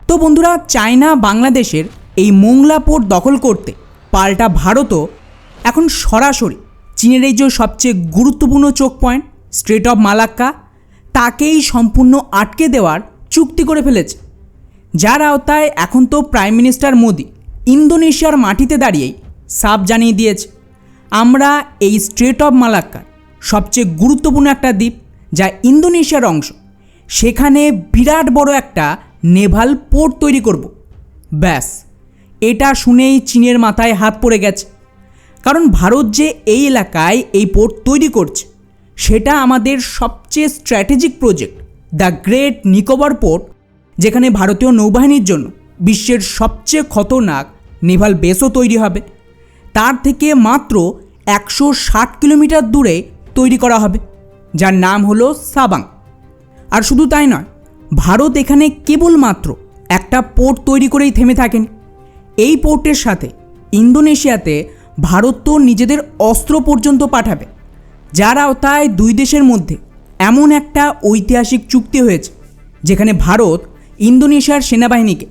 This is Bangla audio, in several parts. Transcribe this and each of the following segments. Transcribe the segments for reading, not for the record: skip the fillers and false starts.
তো বন্ধুরা, চায়না বাংলাদেশের এই মোংলা পোর্ট দখল করতে পাল্টা ভারতও এখন সরাসরি চীনের এই যে সবচেয়ে গুরুত্বপূর্ণ চোক পয়েন্ট স্ট্রেট অফ মালাক্কা তাকেই সম্পূর্ণ আটকে দেওয়ার চুক্তি করে ফেলেছে, যার আওতায় এখন তো প্রাইম মিনিস্টার মোদি ইন্দোনেশিয়ার মাটিতে দাঁড়িয়েই সাফ জানিয়ে দিয়েছে, আমরা এই স্ট্রেট অফ মালাক্কার সবচেয়ে গুরুত্বপূর্ণ একটা দ্বীপ যা ইন্দোনেশিয়ার অংশ, সেখানে বিরাট বড় একটা নেভাল পোর্ট তৈরি করব। ব্যাস, এটা শুনেই চীনের মাথায় হাত পড়ে গেছে, কারণ ভারত যে এই এলাকায় এই পোর্ট তৈরি করছে সেটা আমাদের সবচেয়ে strategic project the great Nicobar port, যেখানে ভারতীয় নৌবাহিনীর জন্য বিশ্বের সবচেয়ে খতরনাক নেভাল বেসও তৈরি হবে। তার থেকে মাত্র 160 কিলোমিটার দূরে তৈরি করা হবে, যার নাম হলো সাবাং। আর শুধু তাই নয়, ভারত এখানে কেবলমাত্র একটা পোর্ট তৈরি করেই থেমে থাকেনি। এই পোর্টের সাথে ইন্দোনেশিয়াতে ভারত তো নিজেদের অস্ত্র পর্যন্ত পাঠাবে, যার আওতায় দুই দেশের মধ্যে এমন একটা ঐতিহাসিক চুক্তি হয়েছে যেখানে ভারত ইন্দোনেশিয়ার সেনাবাহিনীকে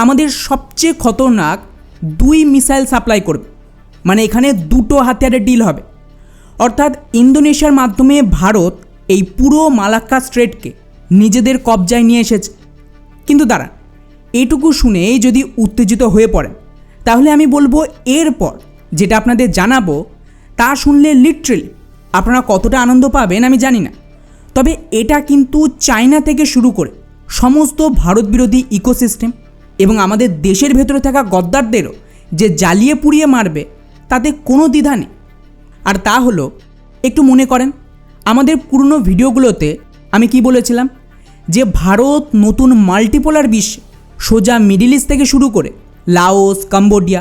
আমাদের সবচেয়ে খতরনাক 2 মিসাইল সাপ্লাই করবে। মানে এখানে 2টো হাতিয়ারের ডিল হবে, অর্থাৎ ইন্দোনেশিয়ার মাধ্যমে ভারত এই পুরো মালাক্কা স্ট্রেটকে নিজেদের কবজায় নিয়ে এসেছে। কিন্তু দাঁড়ান, এটুকু শুনে যদি উত্তেজিত হয়ে পড়েন তাহলে আমি বলবো এরপর যেটা আপনাদের জানাবো তা শুনলে লিটারেলি আপনারা কতটা আনন্দ পাবেন আমি জানি না, তবে এটা কিন্তু চায়না থেকে শুরু করে সমস্ত ভারত বিরোধী ইকোসিস্টেম এবং আমাদের দেশের ভেতরে থাকা গদ্দারদেরও যে জ্বালিয়ে পুড়িয়ে মারবে তাতে কোনো দ্বিধা নেই। আর তা হলো, একটু মনে করেন আমাদের পুরনো ভিডিওগুলোতে আমি কি বলেছিলাম, যে ভারত নতুন মাল্টিপোলার বিশ্বে সোজা মিডিল ইস্ট থেকে শুরু করে লাওস, কম্বোডিয়া,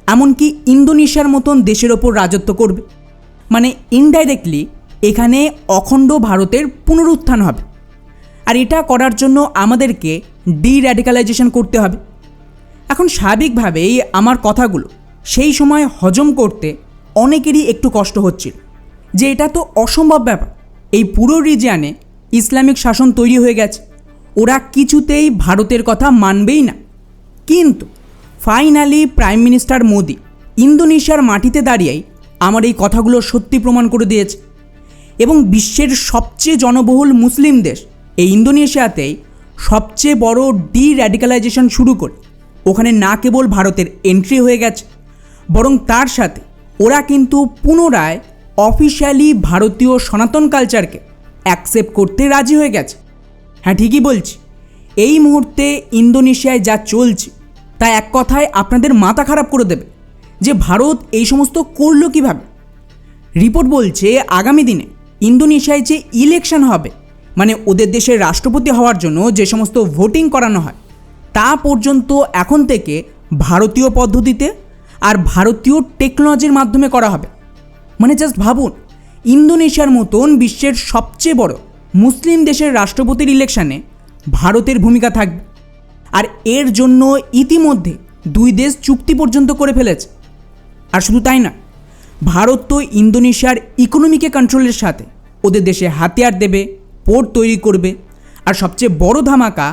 এমনকি ইন্দোনেশিয়ার মতন দেশের ওপর রাজত্ব করবে। মানে ইনডাইরেক্টলি এখানে অখণ্ড ভারতের পুনরুত্থান হবে। আর এটা করার জন্য আমাদেরকে ডির্যাডিকালাইজেশন করতে হবে। এখন স্বাভাবিকভাবেই আমার কথাগুলো সেই সময় হজম করতে অনেকেরই একটু কষ্ট হচ্ছিল, যে এটা তো অসম্ভব ব্যাপার, এই পুরো রিজিয়নে ইসলামিক শাসন তৈরি হয়ে গেছে, ওরা কিছুতেই ভারতের কথা মানবেই না। কিন্তু ফাইনালি প্রাইম মিনিস্টার মোদি ইন্দোনেশিয়ার মাটিতে দাঁড়িয়েই আমার এই কথাগুলো সত্যি প্রমাণ করে দিয়েছে, এবং বিশ্বের সবচেয়ে জনবহুল মুসলিম দেশ এই ইন্দোনেশিয়াতেই সবচেয়ে বড় ডির্যাডিকালাইজেশন শুরু করে ওখানে না কেবল ভারতের এন্ট্রি হয়ে গেছে, বরং তার সাথে ওরা কিন্তু পুনরায় অফিশিয়ালি ভারতীয় সনাতন কালচারকে অ্যাকসেপ্ট করতে রাজি হয়ে গেছে। হ্যাঁ, ঠিকই বলছি, এই মুহূর্তে ইন্দোনেশিয়ায় যা চলছে তা এক কথায় আপনাদের মাথা খারাপ করে দেবে, যে ভারত এই সমস্ত করলো কীভাবে। রিপোর্ট বলছে আগামী দিনে ইন্দোনেশিয়ায় যে ইলেকশন হবে, মানে ওদের দেশের রাষ্ট্রপতি হওয়ার জন্য যে সমস্ত ভোটিং করানো হয় তা পর্যন্ত এখন থেকে ভারতীয় পদ্ধতিতে আর ভারতীয় টেকনোলজির মাধ্যমে করা হবে। মানে জাস্ট ভাবুন, ইন্দোনেশিয়ার মতন বিশ্বের সবচেয়ে বড় মুসলিম দেশের রাষ্ট্রপতির ইলেকশানে ভারতের ভূমিকা থাকবে। আর এর জন্য ইতিমধ্যে দুই দেশ চুক্তি পর্যন্ত করে ফেলেছে। আর শুধু তাই না, ভারত তো ইন্দোনেশিয়ার ইকোনমিকে কন্ট্রোলের সাথে ওদের দেশে হাতিয়ার দেবে, পোর্ট তৈরি করবে, আর সবচেয়ে বড় ধামাকা,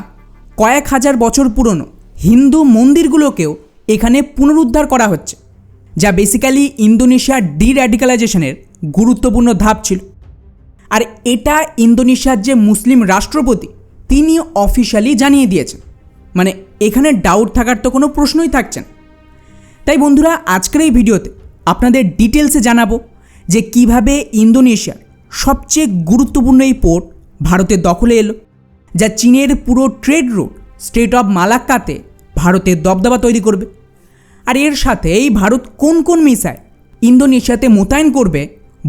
কয়েক হাজার বছর পুরনো হিন্দু মন্দিরগুলোকেও এখানে পুনরুদ্ধার করা হচ্ছে, যা বেসিক্যালি ইন্দোনেশিয়ার ডির্যাডিকালাইজেশনের গুরুত্বপূর্ণ ধাপ ছিল। আর এটা ইন্দোনেশিয়ার যে মুসলিম রাষ্ট্রপতি তিনি অফিশিয়ালি জানিয়ে দিয়েছেন, মানে এখানে ডাউট থাকার তো কোনো প্রশ্নই থাকছে না। তাই বন্ধুরা, আজকের এই ভিডিওতে আপনাদের ডিটেলসে জানাবো যে কিভাবে ইন্দোনেশিয়ার সবচেয়ে গুরুত্বপূর্ণ এই পোর্ট ভারতের দখলে এলো, যা চীনের পুরো ট্রেড রুট স্ট্রেট অফ মালাক্কাতে ভারতের দবদবা তৈরি করবে। আর এর সাথেই ভারত কোন কোন মিসাইল ইন্দোনেশিয়াতে মোতায়েন করবে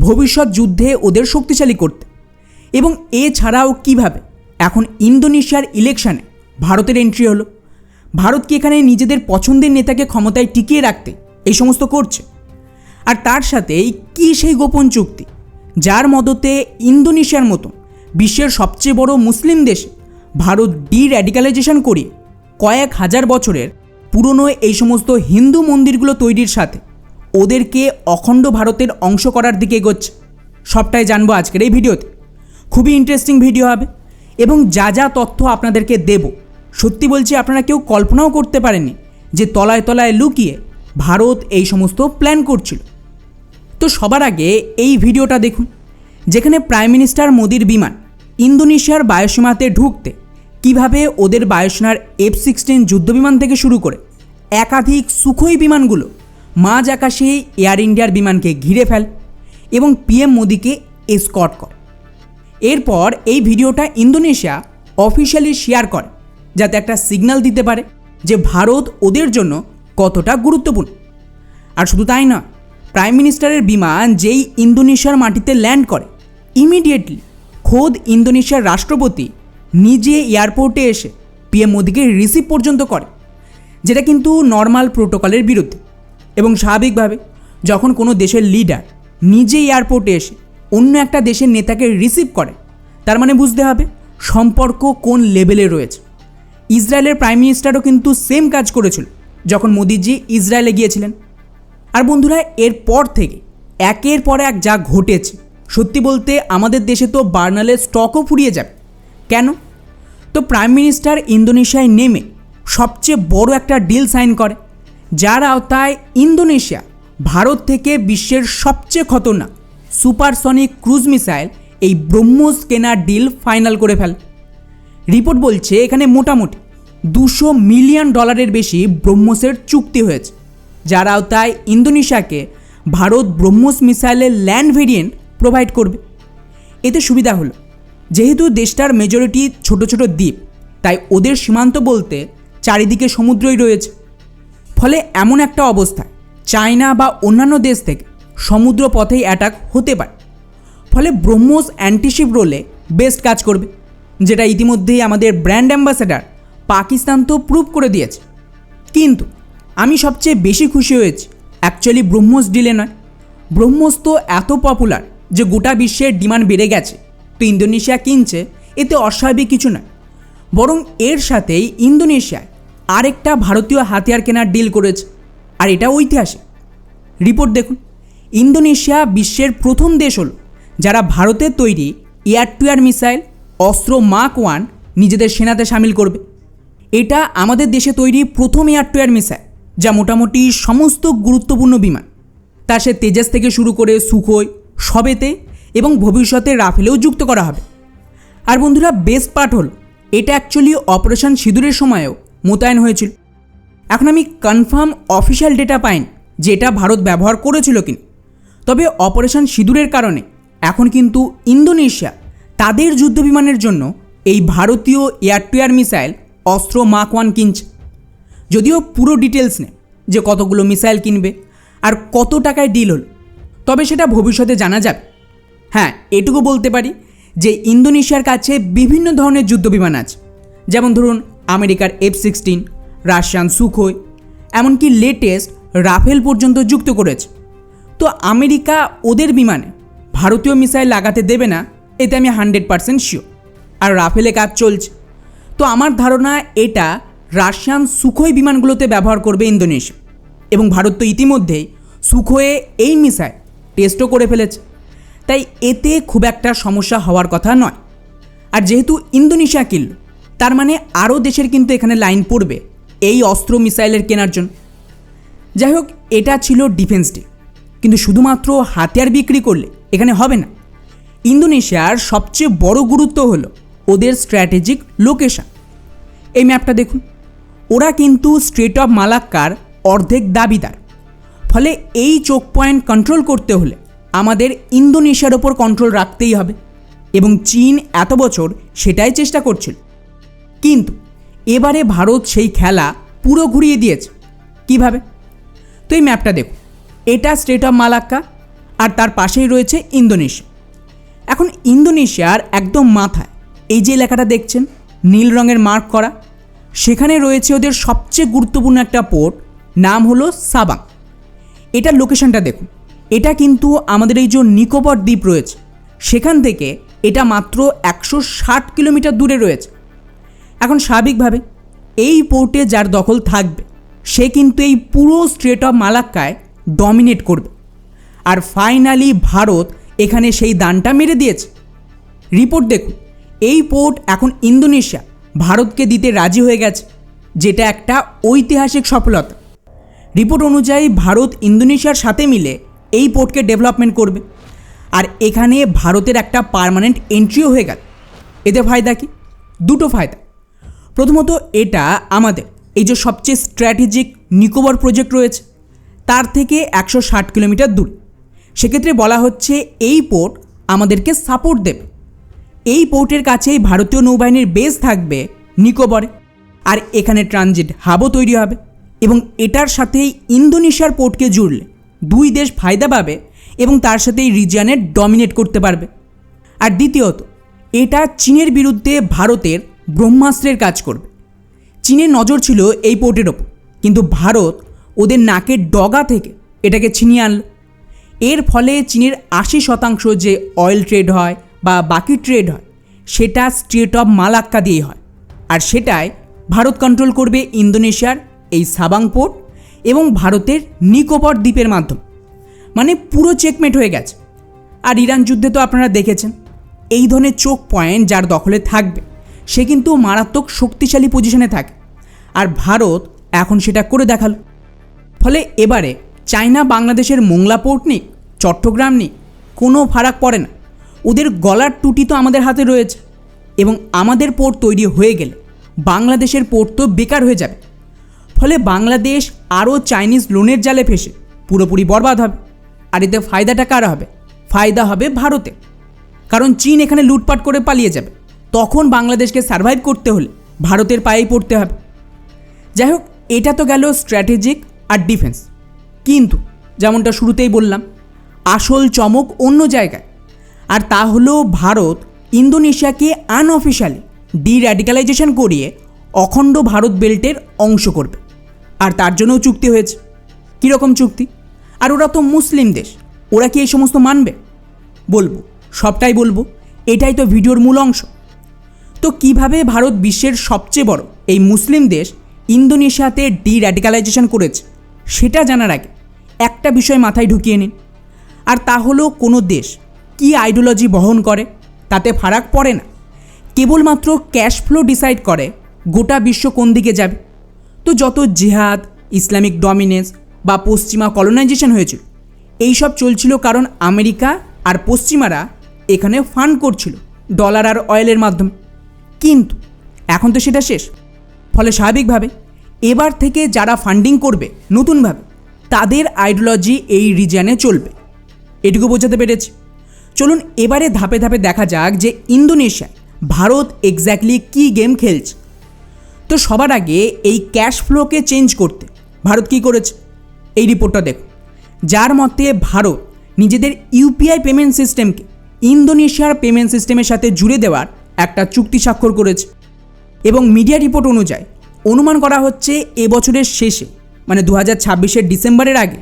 ভবিষ্যৎ যুদ্ধে ওদের শক্তিশালী করতে, এবং এছাড়াও কিভাবে এখন ইন্দোনেশিয়ার ইলেকশানে ভারতের এন্ট্রি হলো, ভারত কি এখানে নিজেদের পছন্দের নেতাকে ক্ষমতায় টিকিয়ে রাখতে এই সমস্ত করছে, আর তার সাথেই কী সেই গোপন চুক্তি যার মদতে ইন্দোনেশিয়ার মতো বিশ্বের সবচেয়ে বড় মুসলিম দেশে ভারত ডির্যাডিকালাইজেশন করিয়ে কয়েক হাজার বছরের পুরনো এই সমস্ত হিন্দু মন্দিরগুলো তৈরির সাথে ওদেরকে অখণ্ড ভারতের অংশ করার দিকে এগোচ্ছে। সবটাই জানবো আজকের এই ভিডিওতে। খুবই ইন্টারেস্টিং ভিডিও হবে, এবং যা যা তথ্য আপনাদেরকে দেব, সত্যি বলছি আপনারা কেউ কল্পনাও করতে পারেননি যে তলায় তলায় লুকিয়ে ভারত এই সমস্ত প্ল্যান করছিল। তো সবার আগে এই ভিডিওটা দেখুন, যেখানে প্রাইম মিনিস্টার মোদির বিমান ইন্দোনেশিয়ার বায়ুসীমাতে ঢুকতে কিভাবে ওদের বায়ুসেনার F-16 যুদ্ধবিমান থেকে শুরু করে একাধিক সুখোই বিমানগুলো মাঝ আকাশে এয়ার ইন্ডিয়ার বিমানকে ঘিরে ফেল এবং পিএম মোদিকে এসকর্ট করে। এরপর এই ভিডিওটা ইন্দোনেশিয়া অফিশিয়ালি শেয়ার করে যাতে একটা সিগন্যাল দিতে পারে যে ভারত ওদের জন্য কতটা গুরুত্বপূর্ণ। আর শুধু তাই না, প্রাইম মিনিস্টারের বিমান যেই ইন্দোনেশিয়ার মাটিতে ল্যান্ড করে, ইমিডিয়েটলি খোদ ইন্দোনেশিয়ার রাষ্ট্রপতি নিজে এয়ারপোর্টে এসে পিএম মোদিকে রিসিভ পর্যন্ত করে, যেটা কিন্তু নর্মাল প্রোটোকলের বিরুদ্ধে। এবং স্বাভাবিকভাবে যখন কোনো দেশের লিডার নিজে এয়ারপোর্টে এসে অন্য একটা দেশের নেতাকে রিসিভ করে, তার মানে বুঝতে হবে সম্পর্ক কোন লেভেলে রয়েছে। ইসরায়েলের প্রাইম মিনিস্টারও কিন্তু সেম কাজ করেছিল যখন মোদিজি ইসরায়েলে গিয়েছিলেন। আর বন্ধুরা, এরপর থেকে একের পর এক যা ঘটেছে, সত্যি বলতে আমাদের দেশে তো বার্নালের স্টকও ফুরিয়ে যাবে। কেন? তো প্রাইম মিনিস্টার ইন্দোনেশিয়ায় নেমে সবচেয়ে বড় একটা ডিল সাইন করে, যার আওতায় ইন্দোনেশিয়া ভারত থেকে বিশ্বের সবচেয়ে খতরনাক সুপারসনিক ক্রুজ মিসাইল এই ব্রহ্মোস কেনার ডিল ফাইনাল করে ফেলে। রিপোর্ট বলছে এখানে মোটামুটি $200 মিলিয়ন বেশি ব্রহ্মোসের চুক্তি হয়েছে, যার আওতায় ইন্দোনেশিয়াকে ভারত ব্রহ্মোস মিসাইলের ল্যান্ড ভেরিয়েন্ট প্রোভাইড করবে। এতে সুবিধা হলো, যেহেতু দেশটার মেজরিটি ছোট ছোট দ্বীপ, তাই ওদের সীমান্ত বলতে চারিদিকে সমুদ্রই রয়েছে। ফলে এমন একটা অবস্থায় চায়না বা অন্যান্য দেশ থেকে সমুদ্র পথেই অ্যাটাক হতে পারে। ফলে ব্রহ্মোস অ্যান্টিশিপ রোলে বেস্ট কাজ করবে, যেটা ইতিমধ্যেই আমাদের ব্র্যান্ড অ্যাম্বাসেডার পাকিস্তান তো প্রুভ করে দিয়েছে। কিন্তু আমি সবচেয়ে বেশি খুশি হয়েছি অ্যাকচুয়ালি ব্রহ্মোস ডিলে নয়। ব্রহ্মোস তো এত পপুলার যে গোটা বিশ্বের ডিমান্ড বেড়ে গেছে, তো ইন্দোনেশিয়া কিনছে, এতে অস্বাভাবিক কিছু নয়। বরং এর সাথেই ইন্দোনেশিয়ায় আরেকটা ভারতীয় হাতিয়ার কেনার ডিল করেছে, আর এটা ঐতিহাসিক। রিপোর্ট দেখুন, ইন্দোনেশিয়া বিশ্বের প্রথম দেশ হলো যারা ভারতের তৈরি এয়ার টু এয়ার মিসাইল অস্ত্র মার্ক 1 নিজেদের সেনাতে সামিল করবে। এটা আমাদের দেশে তৈরি প্রথম এয়ার টু এয়ার মিসাইল, যা মোটামুটি সমস্ত গুরুত্বপূর্ণ বিমান, তা সে তেজাস থেকে শুরু করে সুখোই সবেতে এবং ভবিষ্যতে রাফেলেও যুক্ত করা হবে। আর বন্ধুরা, বেস্ট পার্ট হল এটা অ্যাকচুয়ালি অপারেশন সিঁদুরের সময়ও মোতায়েন হয়েছিল। এখন আমি কনফার্ম অফিসিয়াল ডেটা পাইনি যে এটা ভারত ব্যবহার করেছিল কিনা, তবে অপারেশন সিঁদুরের কারণে এখন কিন্তু ইন্দোনেশিয়া তাদের যুদ্ধবিমানের জন্য এই ভারতীয় এয়ার টু এয়ার মিসাইল অস্ত্র মার্ক 1 কিনছে। যদিও পুরো ডিটেলস নেই যে কতগুলো মিসাইল কিনবে আর কত টাকায় ডিল হল, তবে সেটা ভবিষ্যতে জানা যাবে। হ্যাঁ, এটুকু বলতে পারি যে ইন্দোনেশিয়ার কাছে বিভিন্ন ধরনের যুদ্ধবিমান আছে, যেমন ধরুন আমেরিকার F-16, রাশিয়ান সুখোই, এমনকি লেটেস্ট রাফেল পর্যন্ত যুক্ত করেছে। তো আমেরিকা ওদের বিমানে ভারতীয় মিসাইল লাগাতে দেবে না, এতে আমি 100% শিওর। আর রাফেলে কাজ চলছে, তো আমার ধারণা এটা রাশিয়ান সুখোই বিমানগুলোতে ব্যবহার করবে ইন্দোনেশিয়া। এবং ভারত তো ইতিমধ্যেই সুখোয়ে এই মিসাইল টেস্টও করে ফেলেছে, তাই এতে খুব একটা সমস্যা হওয়ার কথা নয়। আর যেহেতু ইন্দোনেশিয়া কিনল, তার মানে আরও দেশের কিন্তু এখানে লাইন পড়বে এই অস্ত্র মিসাইলের কেনার জন্য। যাই হোক, এটা ছিল ডিফেন্স ডে, কিন্তু শুধুমাত্র হাতিয়ার বিক্রি করলে এখানে হবে না। ইন্দোনেশিয়ার সবচেয়ে বড় গুরুত্ব হলো ওদের স্ট্র্যাটেজিক লোকেশন। এই ম্যাপটা দেখুন, ওরা কিন্তু স্ট্রেট অফ মালাক্কার অর্ধেক দাবিদার। ফলে এই চোখ পয়েন্ট কন্ট্রোল করতে হলে আমাদের ইন্দোনেশিয়ার ওপর কন্ট্রোল রাখতেই হবে, এবং চীন এত বছর সেটাই চেষ্টা করছিল। কিন্তু এবারে ভারত সেই খেলা পুরো ঘুরিয়ে দিয়েছে। কিভাবে? তো এই ম্যাপটা দেখুন, এটা স্ট্রেট অফ মালাক্কা আর তার পাশেই রয়েছে ইন্দোনেশিয়া। এখন ইন্দোনেশিয়ার একদম মাথায় এই যে এলাকাটা দেখছেন নীল রঙের মার্ক করা, সেখানে রয়েছে ওদের সবচেয়ে গুরুত্বপূর্ণ একটা পোর্ট, নাম হলো সাবাং। এটার লোকেশনটা দেখুন, এটা কিন্তু আমাদের এই যে নিকোবর দ্বীপ রয়েছে সেখান থেকে এটা মাত্র 160 কিলোমিটার দূরে রয়েছে। এখন স্বাভাবিকভাবে এই পোর্টে যার দখল থাকবে সে কিন্তু এই পুরো স্ট্রেট অফ মালাক্কায় ডমিনেট করবে। আর ফাইনালি ভারত এখানে সেই দানটা মেরে দিয়েছে। রিপোর্ট দেখুন, এই পোর্ট এখন ইন্দোনেশিয়া ভারতকে দিতে রাজি হয়ে গেছে, যেটা একটা ঐতিহাসিক সফলতা। রিপোর্ট অনুযায়ী ভারত ইন্দোনেশিয়ার সাথে মিলে এই পোর্টকে ডেভেলপমেন্ট করবে, আর এখানে ভারতের একটা পার্মানেন্ট এন্ট্রিও হয়ে গেল। এতে ফায়দা কি? দুটো ফায়দা। প্রথমত, এটা আমাদের এই যে সবচেয়ে স্ট্র্যাটেজিক নিকোবর প্রজেক্ট রয়েছে তার থেকে 160 কিলোমিটার দূর। সেক্ষেত্রে বলা হচ্ছে এই পোর্ট আমাদেরকে সাপোর্ট দেবে। এই পোর্টের কাছেই ভারতীয় নৌবাহিনীর বেস থাকবে নিকোবরে, আর এখানে ট্রানজিট হাবও তৈরি হবে, এবং এটার সাথেই ইন্দোনেশিয়ার পোর্টকে জুড়লে দুই দেশ ফায়দা পাবে এবং তার সাথে এই রিজিয়নে ডমিনেট করতে পারবে। আর দ্বিতীয়ত, এটা চীনের বিরুদ্ধে ভারতের ব্রহ্মাস্ত্রের কাজ করবে। চীনের নজর ছিল এই পোর্টের ওপর, কিন্তু ভারত ওদের নাকের ডগা থেকে এটাকে ছিনিয়ে আনল। এর ফলে চীনের 80% যে অয়েল ট্রেড হয় বা বাকি ট্রেড হয় সেটা স্ট্রেট অফ মালাক্কা দিয়ে হয়, আর সেটাই ভারত কন্ট্রোল করবে ইন্দোনেশিয়ার এই সাবাং পোর্ট এবং ভারতের নিকোবর দ্বীপের মাধ্যমে। মানে পুরো চেকমেট হয়ে গেছে। আর ইরান যুদ্ধে তো আপনারা দেখেছেন, এই ধরনের চোক পয়েন্ট যার দখলে থাকবে সে কিন্তু মারাত্মক শক্তিশালী পজিশনে থাকে, আর ভারত এখন সেটা করে দেখালো। ফলে এবারে চায়না বাংলাদেশের মোংলা পোর্ট নিক, চট্টগ্রাম নিক, কোনো ফারাক পড়ে না। ওদের গলার টুটি তো আমাদের হাতে রয়েছে, এবং আমাদের পোর্ট তৈরি হয়ে গেলে বাংলাদেশের পোর্ট তো বেকার হয়ে যাবে। ফলে বাংলাদেশ আরও চাইনিজ লোনের জালে ফেসে পুরোপুরি বরবাদ হবে। আর এতে ফায়দাটা কার হবে? ফায়দা হবে ভারতে, কারণ চীন এখানে লুটপাট করে পালিয়ে যাবে। তখন বাংলাদেশকে সার্ভাইভ করতে হলে ভারতের পায়েই পড়তে হবে। যাই হোক, এটা তো গেল স্ট্র্যাটেজিক আর ডিফেন্স, কিন্তু যেমনটা শুরুতেই বললাম, আসল চমক অন্য জায়গায়। আর তা হলো ভারত ইন্দোনেশিয়াকে আনঅফিশিয়ালি ডির্যাডিক্যালাইজেশন করিয়ে অখণ্ড ভারত বেল্টের অংশ করবে। আর তার জন্যও চুক্তি হয়েছে। কীরকম চুক্তি? আর ওরা তো মুসলিম দেশ, ওরা কি এই সমস্ত মানবে? বলবো, সবটাই বলবো। এটাই তো ভিডিওর মূল অংশ। তো কিভাবে ভারত বিশ্বের সবচেয়ে বড় এই মুসলিম দেশ ইন্দোনেশিয়াতে ডির্যাডিক্যালাইজেশন করেছে সেটা জানার আগে একটা বিষয় মাথায় ঢুকিয়ে নিন, আর তা হলো কোনো দেশ কি আইডিওলজি বহন করে তাতে ফারাক পড়ে না। কেবলমাত্র ক্যাশ ফ্লো ডিসাইড করে গোটা বিশ্ব কোন দিকে যাবে। তো যত জিহাদ, ইসলামিক ডমিনেন্স বা পশ্চিমা কলোনাইজেশন হয়েছিল, এইসব চলছিল কারণ আমেরিকা আর পশ্চিমারা এখানে ফান্ড করছিল ডলার আর অয়েলের মাধ্যমে। কিন্তু এখন তো সেটা শেষ। ফলে স্বাভাবিকভাবে এবার থেকে যারা ফান্ডিং করবে নতুনভাবে, তাদের আইডিওলজি এই রিজিয়নে চলবে। এটুকু বোঝাতে পেরেছি। চলুন এবারে ধাপে ধাপে দেখা যাক যে ইন্দোনেশিয়ায় ভারত এক্স্যাক্টলি কী গেম খেলছে। তো সবার আগে এই ক্যাশ ফ্লোকে চেঞ্জ করতে ভারত কী করেছে এই রিপোর্টটা দেখুন, যার মতে ভারত নিজেদের ইউপিআই পেমেন্ট সিস্টেমকে ইন্দোনেশিয়ার পেমেন্ট সিস্টেমের সাথে জুড়ে দেওয়ার একটা চুক্তি স্বাক্ষর করেছে। এবং মিডিয়া রিপোর্ট অনুযায়ী অনুমান করা হচ্ছে এবছরের শেষে, মানে 2026 ডিসেম্বরের আগে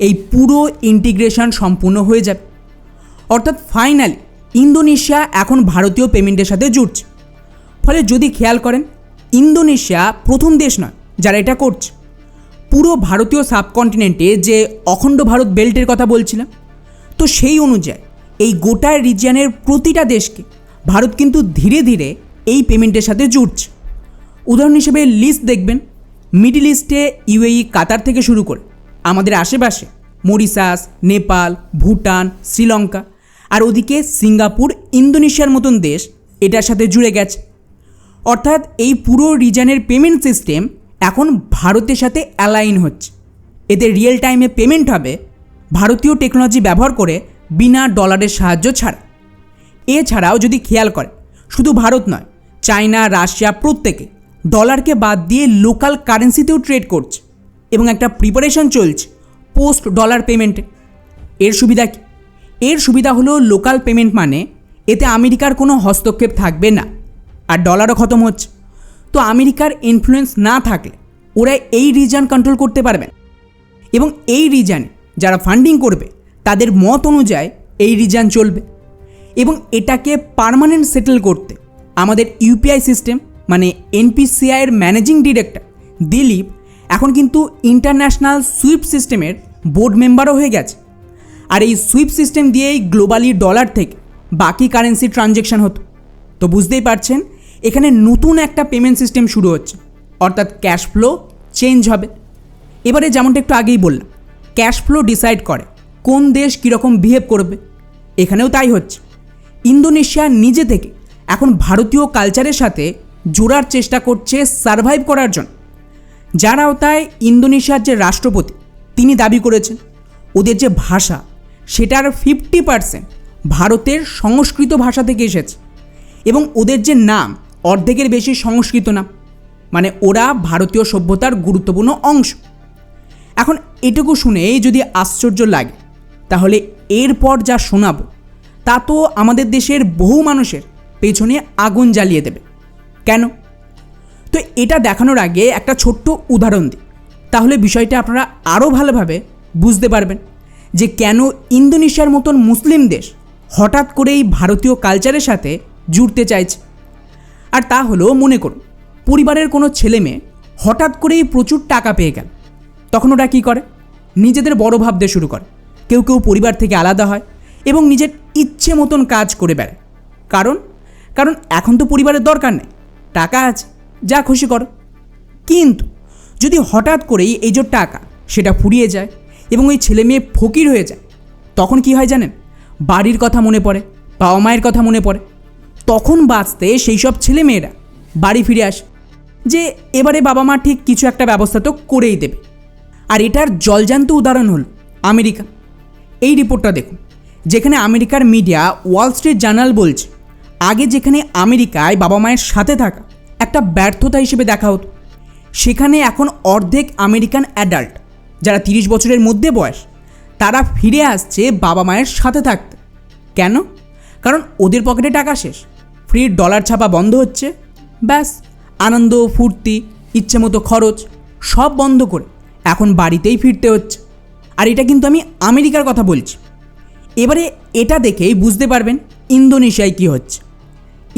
এই পুরো ইন্টিগ্রেশন সম্পূর্ণ হয়ে যাবে। অর্থাৎ ফাইনালি ইন্দোনেশিয়া এখন ভারতীয় পেমেন্টের সাথে জুড়ছে। ফলে যদি খেয়াল করেন, ইন্দোনেশিয়া প্রথম দেশ নয় যারা এটা করছে। পুরো ভারতীয় সাবকন্টিনেন্টে যে অখণ্ড ভারত বেল্টের কথা বলছিলাম, তো সেই অনুযায়ী এই গোটা রিজিয়নের প্রতিটা দেশকে ভারত কিন্তু ধীরে ধীরে এই পেমেন্টের সাথে জুড়ছে। উদাহরণ হিসেবে লিস্ট দেখবেন, মিডল ইস্টে ইউএই, কাতার থেকে শুরু করে আমাদের আশেপাশে মরিশাস, নেপাল, ভুটান, শ্রীলঙ্কা, আর ওদিকে সিঙ্গাপুর, ইন্দোনেশিয়ার মতন দেশ এটার সাথে জুড়ে গেছে। অর্থাৎ এই পুরো রিজনের পেমেন্ট সিস্টেম এখন ভারতের সাথে অ্যালাইন হচ্ছে। এতে রিয়েল টাইমে পেমেন্ট হবে ভারতীয় টেকনোলজি ব্যবহার করে, বিনা ডলারের সাহায্য ছাড়া। এছাড়াও যদি খেয়াল করে, শুধু ভারত নয়, চায়না, রাশিয়া প্রত্যেকে ডলারকে বাদ দিয়ে লোকাল কারেন্সিতেও ট্রেড করছে এবং একটা প্রিপারেশন চলছে পোস্ট ডলার পেমেন্টে। এর সুবিধা কী? এর সুবিধা হলো লোকাল পেমেন্ট মানে এতে আমেরিকার কোনো হস্তক্ষেপ থাকবে না, আর ডলারও খতম হচ্ছে। তো আমেরিকার ইনফ্লুয়েন্স না থাকলে ওরা এই রিজন কন্ট্রোল করতে পারবে, এবং এই রিজনে যারা ফান্ডিং করবে তাদের মত অনুযায়ী এই রিজন চলবে। এবং এটাকে পার্মানেন্ট সেটেল করতে আমাদের ইউপিআই সিস্টেম মানে এনপিসিআইয়ের ম্যানেজিং ডিরেক্টর দিলীপ এখন কিন্তু ইন্টারন্যাশনাল সুইফট সিস্টেমের বোর্ড মেম্বারও হয়ে গেছে। আর এই সুইফট সিস্টেম দিয়েই গ্লোবালি ডলার থেকে বাকি কারেন্সি ট্রানজ্যাকশন হতো। তো বুঝতেই পারছেন এখানে নতুন একটা পেমেন্ট সিস্টেম শুরু হচ্ছে, অর্থাৎ ক্যাশ ফ্লো চেঞ্জ হবে। এবারে যেমনটা একটু আগেই বললাম, ক্যাশ ফ্লো ডিসাইড করে কোন দেশ কীরকম বিহেভ করবে। এখানেও তাই হচ্ছে। ইন্দোনেশিয়া নিজে থেকে এখন ভারতীয় কালচারের সাথে জোড়ার চেষ্টা করছে সারভাইভ করার জন্য, যার আওতায় ইন্দোনেশিয়ার যে রাষ্ট্রপতি তিনি দাবি করেছেন ওদের যে ভাষা সেটার 50% ভারতের সংস্কৃত ভাষা থেকে এসেছে, এবং ওদের যে নাম অর্ধেকের বেশি সংস্কৃত নাম, মানে ওরা ভারতীয় সভ্যতার গুরুত্বপূর্ণ অংশ। এখন এটুকু শুনে যদি আশ্চর্য লাগে, তাহলে এরপর যা শোনাবো তা তো আমাদের দেশের বহু মানুষের পেছনে আগুন জ্বালিয়ে দেবে। কেন? তো এটা দেখানোর আগে একটা ছোট্ট উদাহরণ দিই, তাহলে বিষয়টা আপনারা আরও ভালোভাবে বুঝতে পারবেন যে কেন ইন্দোনেশিয়ার মতন মুসলিম দেশ হঠাৎ করেই ভারতীয় কালচারের সাথে জুড়তে চাইছে। আর তা হলো, মনে করুন পরিবারের কোনো ছেলে মেয়ে হঠাৎ করেই প্রচুর টাকা পেয়ে গেল, তখন ওরা কী করে? নিজেদের বড় ভাবতে শুরু করে। কেউ কেউ পরিবার থেকে আলাদা হয় এবং নিজের ইচ্ছে মতন কাজ করে বেড়ায়। কারণ এখন তো পরিবারের দরকার নেই, টাকা আছে, যা খুশি করো। কিন্তু যদি হঠাৎ করেই এই যে টাকা সেটা ফুরিয়ে যায় এবং ওই ছেলে মেয়ে ফকির হয়ে যায়, তখন কি হয় জানেন? বাড়ির কথা মনে পড়ে, বাবা মায়ের কথা মনে পড়ে। তখন বাঁচতে সেই সব ছেলে মেয়েরা বাড়ি ফিরে আসে যে এবারে বাবা মা ঠিক কিছু একটা ব্যবস্থা তো করেই দেবে। আর এটার জলজান্ত উদাহরণ হল আমেরিকা। এই রিপোর্টটা দেখুন, যেখানে আমেরিকার মিডিয়া ওয়াল স্ট্রিট জার্নাল বলছে আগে যেখানে আমেরিকায় বাবা মায়ের সাথে থাকা একটা ব্যর্থতা হিসেবে দেখা হতো, সেখানে এখন অর্ধেক আমেরিকান অ্যাডাল্ট যারা 30 বছরের মধ্যে বয়স, তারা ফিরে আসছে বাবা মায়ের সাথে থাকতে। কেন? কারণ ওদের পকেটে টাকা শেষ, ফ্রি ডলার ছাপা বন্ধ হচ্ছে, ব্যাস আনন্দ ফুর্তি ইচ্ছে মতো খরচ সব বন্ধ করে এখন বাড়িতেই ফিরতে হচ্ছে। আর এটা কিন্তু আমি আমেরিকার কথা বলছি। এবারে এটা দেখেই বুঝতে পারবেন ইন্দোনেশিয়ায় কী হচ্ছে।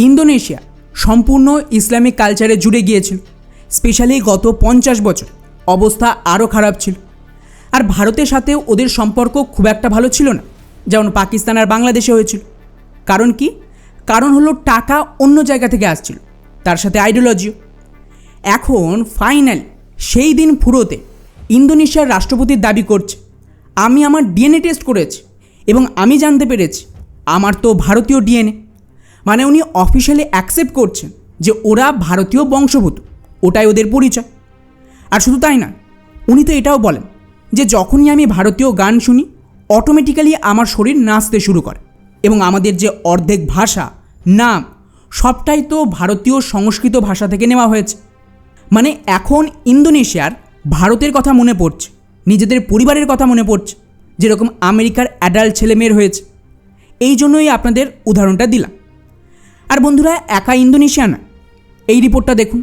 ইন্দোনেশিয়া সম্পূর্ণ ইসলামিক কালচারে জুড়ে গিয়েছিল, স্পেশালি গত 50 বছর অবস্থা আরও খারাপ ছিল। আর ভারতের সাথেও ওদের সম্পর্ক খুব একটা ভালো ছিল না, যেমন পাকিস্তান আর বাংলাদেশে হয়েছিল। কারণ কি? কারণ হলো টাকা অন্য জায়গা থেকে আসছিল, তার সাথে আইডিওলজিও। এখন ফাইনালি সেই দিন ফুরোতে ইন্দোনেশিয়ার রাষ্ট্রপতির দাবি করছে আমি আমার ডিএনএ টেস্ট করেছি এবং আমি জানতে পেরেছি আমার তো ভারতীয় ডিএনএ। মানে উনি অফিশিয়ালি অ্যাকসেপ্ট করছেন যে ওরা ভারতীয় বংশভূত, ওটাই ওদের পরিচয়। আর শুধু তাই না, উনি তো এটাও বলেন যে যখনই আমি ভারতীয় গান শুনি অটোমেটিক্যালি আমার শরীর নাচতে শুরু করে, এবং আমাদের যে অর্ধেক ভাষা নাম সবটাই তো ভারতীয় সংস্কৃত ভাষা থেকে নেওয়া হয়েছে। মানে এখন ইন্দোনেশিয়ার ভারতের কথা মনে পড়ছে, নিজেদের পরিবারের কথা মনে পড়ছে, যেরকম আমেরিকার অ্যাডাল্ট ছেলেমেয়ের হয়েছে। এই জন্যই আপনাদের উদাহরণটা দিলাম। আর বন্ধুরা, একা ইন্দোনেশিয়া না, এই রিপোর্টটা দেখুন,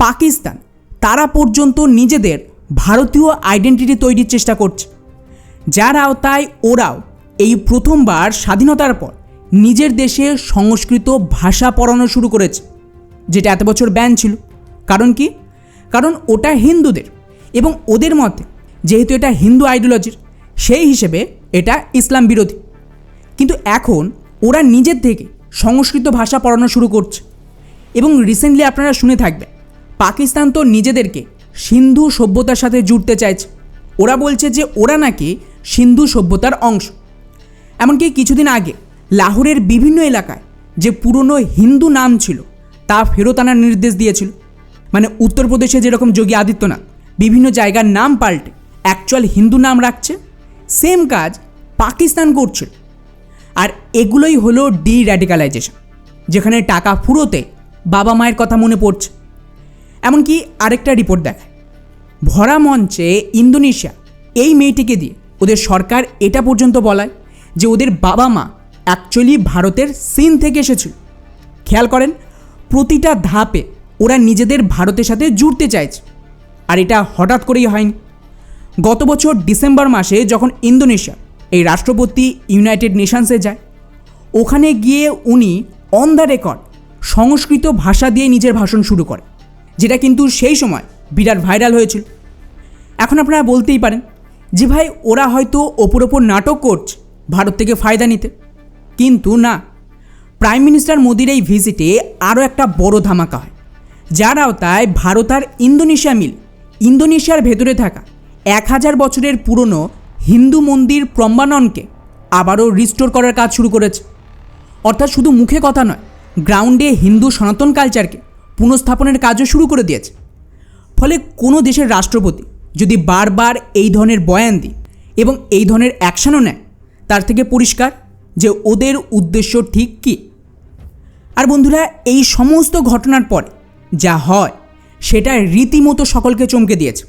পাকিস্তান তারা পর্যন্ত নিজেদের ভারতীয় আইডেন্টিটি তৈরির চেষ্টা করছে, যার আওতায় ওরাও এই প্রথমবার স্বাধীনতার পর নিজের দেশে সংস্কৃত ভাষা পড়ানো শুরু করেছে, যেটা এত বছর ব্যান ছিল। কারণ কি? কারণ ওটা হিন্দুদের, এবং ওদের মতে যেহেতু এটা হিন্দু আইডিওলজির, সেই হিসেবে এটা ইসলাম বিরোধী। কিন্তু এখন ওরা নিজের থেকে সংস্কৃত ভাষা পড়ানো শুরু করছে। এবং রিসেন্টলি আপনারা শুনে থাকবেন পাকিস্তান তো নিজেদেরকে সিন্ধু সভ্যতার সাথে জুড়তে চাইছে। ওরা বলছে যে ওরা নাকি সিন্ধু সভ্যতার অংশ। এমনকি কিছুদিন আগে লাহোরের বিভিন্ন এলাকায় যে পুরনো হিন্দু নাম ছিল তা ফেরত আনার নির্দেশ দিয়েছিল। মানে উত্তরপ্রদেশে যেরকম যোগী আদিত্যনাথ বিভিন্ন জায়গার নাম পাল্টে অ্যাকচুয়াল হিন্দু নাম রাখছে, সেম কাজ পাকিস্তান করছিল। আর এগুলোই হলো ডি-র্যাডিকালাইজেশন, যেখানে টাকা ফুরোতে বাবা মায়ের কথা মনে পড়ছে। এমনকি আরেকটা রিপোর্ট দেখায়, ভরা মঞ্চে ইন্দোনেশিয়া এই মেয়েটিকে দিয়ে ওদের সরকার এটা পর্যন্ত বলায় যে ওদের বাবা মা অ্যাকচুয়ালি ভারতের চীন থেকে এসেছিল। খেয়াল করেন, প্রতিটা ধাপে ওরা নিজেদের ভারতের সাথে জুড়তে চাইছে। আর এটা হঠাৎ করেই হয়নি। গত বছর ডিসেম্বর মাসে যখন ইন্দোনেশিয়া এই রাষ্ট্রপতি ইউনাইটেড নেশনসে যায়, ওখানে গিয়ে উনি অন দ্য রেকর্ড সংস্কৃত ভাষা দিয়ে নিজের ভাষণ শুরু করে, যেটা কিন্তু সেই সময় বিরাট ভাইরাল হয়েছিল। এখন আপনারা বলতেই পারেন যে ভাই ওরা হয়তো ওপর নাটক করছে ভারত থেকে ফায়দা নিতে, কিন্তু না, প্রাইম মিনিস্টার মোদির এই ভিজিটে আরও একটা বড় ধামাকা হয়, যার আওতায় ভারত আর ইন্দোনেশিয়া মিলে ইন্দোনেশিয়ার ভেতরে থাকা 1000 বছরের পুরনো হিন্দু মন্দির প্রম্বাননকে আবারও রিস্টোর করার কাজ শুরু করেছে। অর্থাৎ শুধু মুখে কথা নয়, গ্রাউন্ডে হিন্দু সনাতন কালচারকে পুনঃস্থাপনের কাজও শুরু করে দিয়েছে। ফলে কোনো দেশের রাষ্ট্রপতি যদি বারবার এই ধরনের বয়ান দিই এবং এই ধরনের অ্যাকশনও নেয়, তার থেকে পরিষ্কার যে ওদের উদ্দেশ্য ঠিক কী। আর বন্ধুরা, এই সমস্ত ঘটনার পরে যা হয় সেটা রীতিমতো সকলকে চমকে দিয়েছে।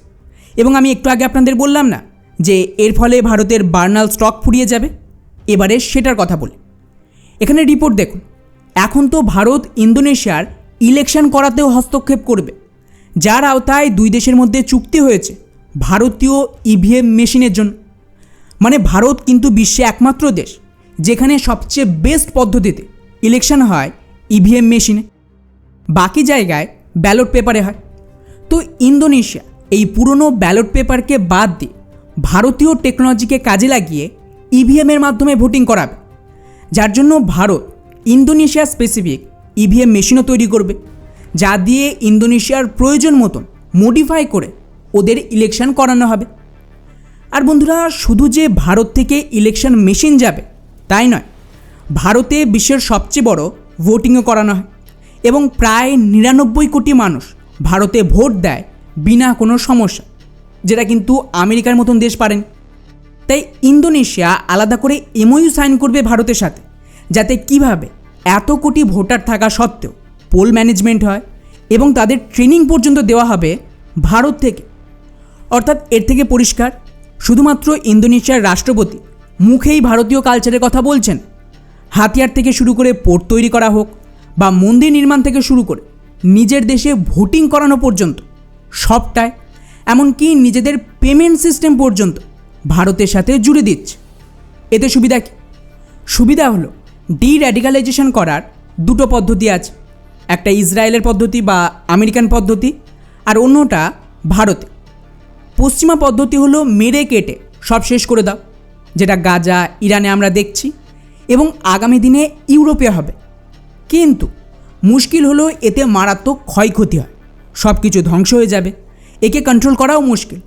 এবং আমি একটু আগে আপনাদের বললাম না যে এর ফলে ভারতের বার্নাল স্টক ফুরিয়ে যাবে, এবারে সেটার কথা বলি। এখানে রিপোর্ট দেখুন, এখন তো ভারত ইন্দোনেশিয়ার ইলেকশন করাতেও হস্তক্ষেপ করবে, যার আওতায় দুই দেশের মধ্যে চুক্তি হয়েছে ভারতীয় ইভিএম মেশিনের জন্য। মানে ভারত কিন্তু বিশ্বে একমাত্র দেশ যেখানে সবচেয়ে বেস্ট পদ্ধতিতে ইলেকশন হয় ইভিএম মেশিনে, বাকি জায়গায় ব্যালট পেপারে হয়। তো ইন্দোনেশিয়া এই পুরনো ব্যালট পেপারকে বাদ দিয়ে ভারতীয় টেকনোলজিকে কাজে লাগিয়ে ইভিএমের মাধ্যমে ভোটিং করাবে, যার জন্য ভারত ইন্দোনেশিয়া স্পেসিফিক ইভিএম মেশিনও তৈরি করবে, যা দিয়ে ইন্দোনেশিয়ার প্রয়োজন মতন মডিফাই করে ওদের ইলেকশন করানো হবে। আর বন্ধুরা, শুধু যে ভারত থেকে ইলেকশন মেশিন যাবে তাই নয়, ভারতে বিশ্বের সবচেয়ে বড় ভোটিংও করানো হয় এবং প্রায় 99 কোটি মানুষ ভারতে ভোট দেয় বিনা কোনো সমস্যা, যেটা কিন্তু আমেরিকার মতন দেশ পারেন। তাই ইন্দোনেশিয়া আলাদা করে এমওইউ সাইন করবে ভারতের সাথে, যাতে কিভাবে এত কোটি ভোটার থাকা সত্ত্বেও পোল ম্যানেজমেন্ট হয় এবং তাদের ট্রেনিং পর্যন্ত দেওয়া হবে ভারত থেকে। অর্থাৎ এর থেকে পরিষ্কার, শুধুমাত্র ইন্দোনেশিয়ার রাষ্ট্রপতি মুখেই ভারতীয় কালচারের কথা বলছেন, হাতিয়ার থেকে শুরু করে পোর্ট তৈরি করা হোক বা মন্দির নির্মাণ থেকে শুরু করে নিজের দেশে ভোটিং করানো পর্যন্ত সবটাই, এমনকি নিজেদের পেমেন্ট সিস্টেম পর্যন্ত ভারতের সাথে জুড়ে দিচ্ছে। এতে সুবিধা কী? সুবিধা হলো ডির্যাডিকালাইজেশন করার দুটো পদ্ধতি আছে, একটা ইসরায়েলের পদ্ধতি বা আমেরিকান পদ্ধতি, আর অন্যটা ভারতে। পশ্চিমা পদ্ধতি হলো মেরে কেটে সব শেষ করে দাও, যেটা গাজা, ইরানে আমরা দেখছি এবং আগামী দিনে ইউরোপে হবে। কিন্তু মুশকিল হলো এতে মারাত্মক ক্ষয়ক্ষতি হয়, সব কিছু ধ্বংস হয়ে যাবে, একে কন্ট্রোল করাও মুশকিল।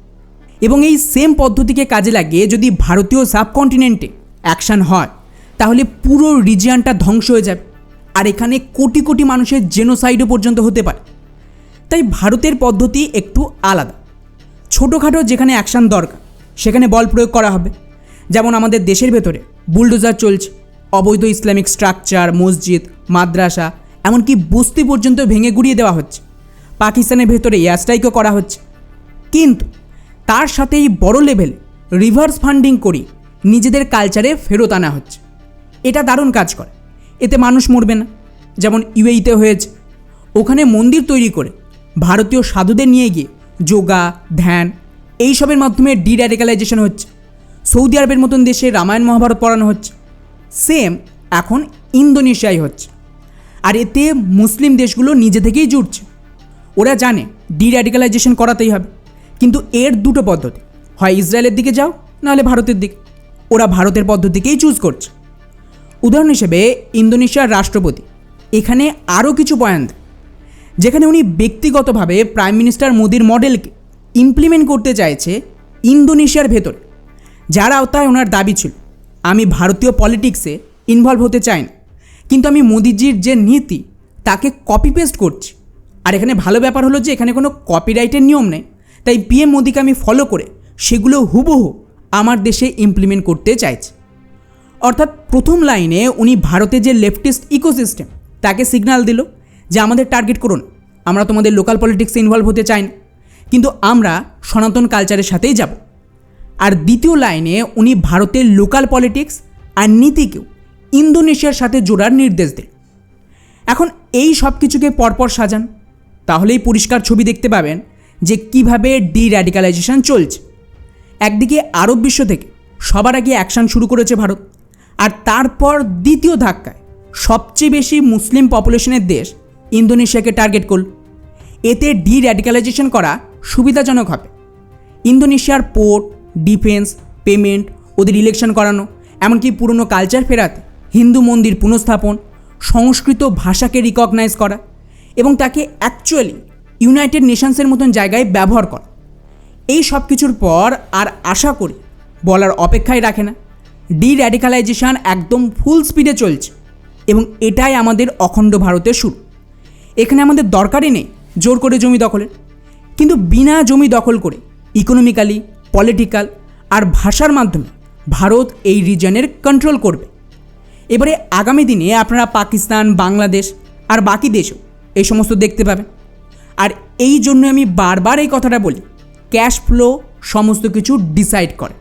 এবং এই সেম পদ্ধতিকে কাজে লাগিয়ে যদি ভারতীয় সাবকন্টিনেন্টে অ্যাকশান হয়, তাহলে পুরো রিজিয়নটা ধ্বংস হয়ে যাবে, আর এখানে কোটি কোটি মানুষের জেনোসাইডও পর্যন্ত হতে পারে। তাই ভারতের পদ্ধতি একটু আলাদা। ছোটোখাটো যেখানে অ্যাকশান দরকার সেখানে বল প্রয়োগ করা হবে, যেমন আমাদের দেশের ভেতরে বুলডোজার চলছে, অবৈধ ইসলামিক স্ট্রাকচার, মসজিদ, মাদ্রাসা, এমনকি বস্তি পর্যন্ত ভেঙে গুড়িয়ে দেওয়া হচ্ছে। পাকিস্তানের ভেতরে এয়ার স্ট্রাইকও করা হচ্ছে। কিন্তু তার সাথেই বড় লেভেলে রিভার্স ফান্ডিং করি নিজেদের কালচারে ফেরত আনা হচ্ছে। এটা দারুণ কাজ করে, এতে মানুষ মরবে না, যেমন ইউএইতে হয়েছে। ওখানে মন্দির তৈরি করে ভারতীয় সাধুদের নিয়ে গিয়ে যোগা, ধ্যান এইসবের মাধ্যমে ডির্যাডিকালাইজেশন হচ্ছে। সৌদি আরবের মতন দেশে রামায়ণ মহাভারত পড়ানো হচ্ছে। সেম এখন ইন্দোনেশিয়ায় হচ্ছে। আর এতে মুসলিম দেশগুলো নিজে থেকেই জুটছে, ওরা জানে ডির্যাডিকালাইজেশন করাতেই হবে। কিন্তু এর দুটো পদ্ধতি, হয় ইসরায়েলের দিকে যাও, নাহলে ভারতের দিকে। ওরা ভারতের পদ্ধতিকেই চুজ করছে। উদাহরণ হিসেবে ইন্দোনেশিয়ার রাষ্ট্রপতি এখানে আরও কিছু বয়ান দেন, যেখানে উনি ব্যক্তিগতভাবে প্রাইম মিনিস্টার মোদির মডেলকে ইমপ্লিমেন্ট করতে চাইছে ইন্দোনেশিয়ার ভেতরে, যার আওতায় ওনার দাবি ছিল, আমি ভারতীয় পলিটিক্সে ইনভলভ হতে চাই না, কিন্তু আমি মোদিজির যে নীতি তাকে কপি পেস্ট করছি। আর এখানে ভালো ব্যাপার হলো যে এখানে কোনো কপিরাইটের নিয়ম নেই, তাই পিএম মোদিকে আমি ফলো করে সেগুলো হুবহু আমার দেশে ইমপ্লিমেন্ট করতে চাইছি। অর্থাৎ প্রথম লাইনে উনি ভারতে যে লেফটিস্ট ইকোসিস্টেম তাকে সিগন্যাল দিল যে আমাদের টার্গেট করুন, আমরা তোমাদের লোকাল পলিটিক্সে ইনভলভ হতে চাই না, কিন্তু আমরা সনাতন কালচারের সাথেই যাব। আর দ্বিতীয় লাইনে উনি ভারতের লোকাল পলিটিক্স আর নীতিকেও ইন্দোনেশিয়ার সাথে জোড়ার নির্দেশ দিল। এখন এই সব কিছুকে পরপর সাজান, তাহলেই পরিষ্কার ছবি দেখতে পাবেন যে কিভাবে ডির্যাডিকালাইজেশন চলছে। একদিকে আরব বিশ্ব থেকে সবার আগে অ্যাকশান শুরু করেছে ভারত, আর তারপর দ্বিতীয় ধাক্কায় সবচেয়ে বেশি মুসলিম পপুলেশনের দেশ ইন্দোনেশিয়াকে টার্গেট করল। এতে ডির্যাডিকালাইজেশন করা সুবিধাজনক হবে। ইন্দোনেশিয়ার পোর্ট, ডিফেন্স, পেমেন্ট, ওদের ইলেকশন করানো, এমনকি পুরনো কালচার ফেরাতে হিন্দু মন্দির পুনঃস্থাপন, সংস্কৃত ভাষাকে রিকগনাইজ করা এবং তাকে অ্যাকচুয়ালি ইউনাইটেড নেশনসের মতন জায়গায় ব্যবহার করা। এই সব কিছুর পর আর আশা করি বলার অপেক্ষায় রাখে না, ডি-র্যাডিকালাইজেশন একদম ফুল স্পিডে চলছে এবং এটাই আমাদের অখণ্ড ভারতের শুরু। এখানে আমাদের দরকারই নেই জোর করে জমি দখলের, কিন্তু বিনা জমি দখল করে ইকোনমিক্যালি, পলিটিক্যাল আর ভাষার মাধ্যমে ভারত এই রিজনের কন্ট্রোল করবে। এবারে আগামী দিনে আপনারা পাকিস্তান, বাংলাদেশ আর বাকি দেশও এই সমস্ত দেখতে পাবেন। আর এই জন্য আমি বারবার এই কথাটা বলি, ক্যাশ ফ্লো সমস্ত কিছু ডিসাইড করে।